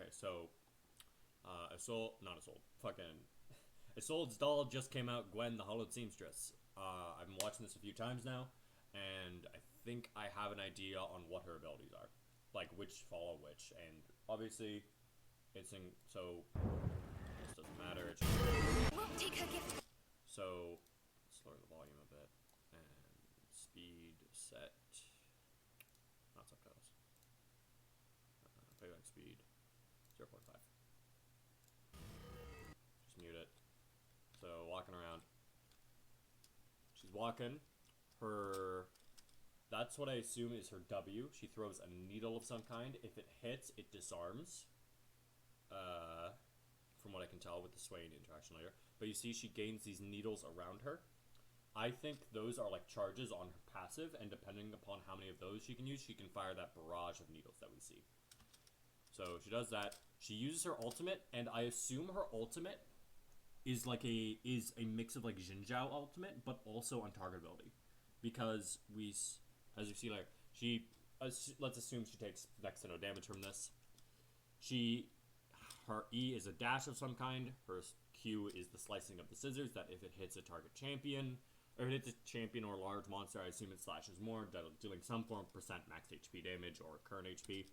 Okay, so Isolde's doll just came out, Gwen the Hollowed Seamstress. I've been watching this a few times now, and I think I have an idea on what her abilities are. Like, which follow which, and obviously, it's in, so, this doesn't matter, it's just, Won't take her gift. so, let's lower the volume a bit, and speed set, not subtitles, playback speed, 0.5. Just mute it. So, walking around. She's walking. That's what I assume is her W. She throws a needle of some kind. If it hits, it disarms. From what I can tell with the Swain interaction later. But you see she gains these needles around her. I think those are like charges on her passive, and depending upon how many of those she can use, she can fire that barrage of needles that we see. So she does that. She uses her ultimate, and I assume her ultimate is a mix of like Jinzhao ultimate, but also on target ability, because as you see later, let's assume she takes next to no damage from this. Her E is a dash of some kind. Her Q is the slicing of the scissors. That if it hits a target champion, or if it hits a champion or a large monster, I assume it slashes more, dealing some form of percent max HP damage or current HP.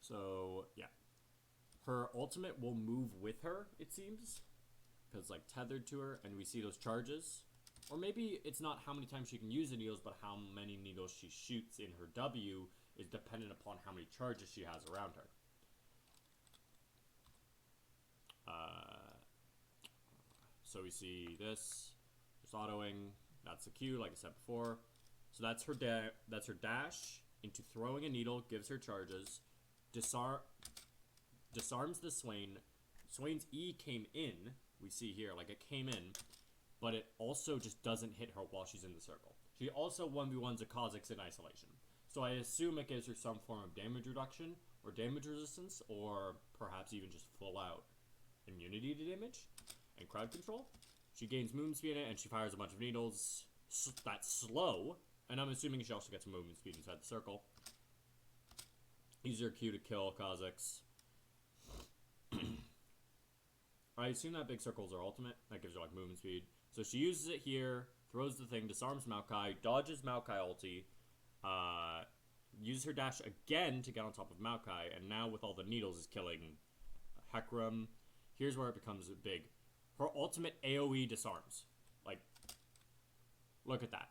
So yeah. Her ultimate will move with her, it seems, because like tethered to her, and we see those charges. Or maybe it's not how many times she can use the needles, but how many needles she shoots in her W is dependent upon how many charges she has around her. So we see this, just autoing. That's the Q, like I said before. So that's her dash into throwing a needle, gives her charges. Disarms the Swain. Swain's E came in, we see here, like it came in, but it also just doesn't hit her while she's in the circle. She also 1v1s a Kha'Zix in isolation. So I assume it gives her some form of damage reduction, or damage resistance, or perhaps even just full out immunity to damage and crowd control. She gains movement speed in it, and she fires a bunch of needles. That's slow, and I'm assuming she also gets movement speed inside the circle. Use her Q to kill Kha'Zix. I assume that big circles are ultimate. That gives her like movement speed. So she uses it here, throws the thing, disarms Maokai, dodges Maokai ulti, uses her dash again to get on top of Maokai, and now with all the needles is killing Hecarim. Here's where it becomes big. Her ultimate AoE disarms. Like, look at that.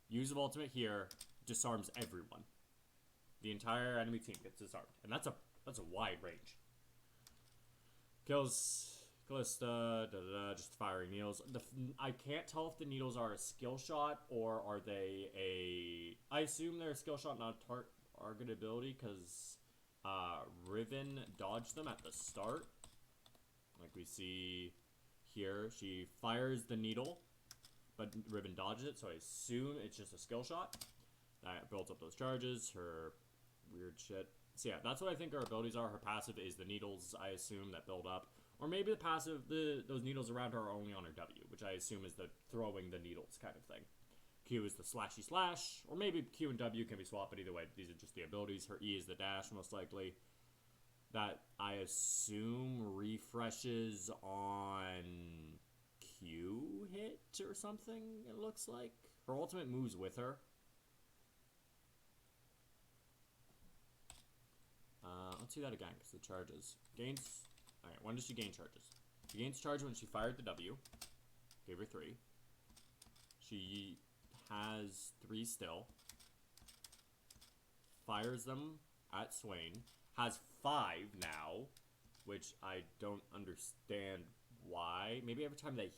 Use of ultimate here, disarms everyone. The entire enemy team gets disarmed. And that's a wide range. Kills Callista, just firing needles. I can't tell if the needles are a skill shot or are they a... I assume they're a skill shot, not a target ability, because Riven dodged them at the start. Like we see here, she fires the needle, but Riven dodges it, so I assume it's just a skill shot. That builds up those charges, her weird shit. So yeah, that's what I think her abilities are. Her passive is the needles, I assume, that build up. Or maybe the passive, those needles around her are only on her W, which I assume is the throwing the needles kind of thing. Q is the slashy slash, or maybe Q and W can be swapped, but either way, these are just the abilities. Her E is the dash, most likely. That, I assume, refreshes on Q hit or something, it looks like. Her ultimate moves with her. Let's see that again, because the charges. Gains... Alright, when does she gain charges? She gains charge when she fired the W. Gave her 3. She has 3 still. Fires them at Swain. Has 5 now, which I don't understand why. Maybe every time they...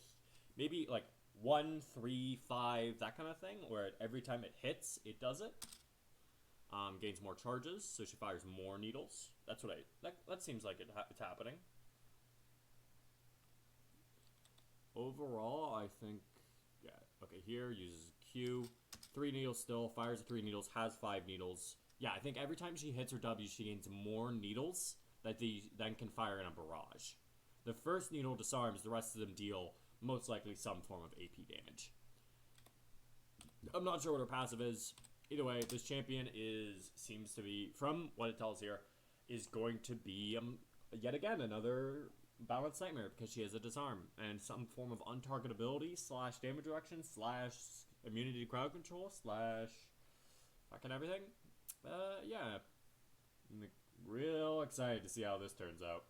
Maybe, like, 1, 3, 5, that kind of thing, where every time it hits, it does it. Gains more charges, so she fires more needles. That's what that seems like it's happening. Overall, I think, yeah, okay, here, uses Q, 3 needles still, fires 3 needles, has 5 needles. Yeah, I think every time she hits her W, she gains more needles that then can fire in a barrage. The first needle disarms, the rest of them deal most likely some form of AP damage. I'm not sure what her passive is. either way, this champion seems to be, from what it tells here, is going to be yet again another balanced nightmare because she has a disarm and some form of untargetability slash damage reduction slash immunity to crowd control slash fucking everything. Yeah, I'm real excited to see how this turns out.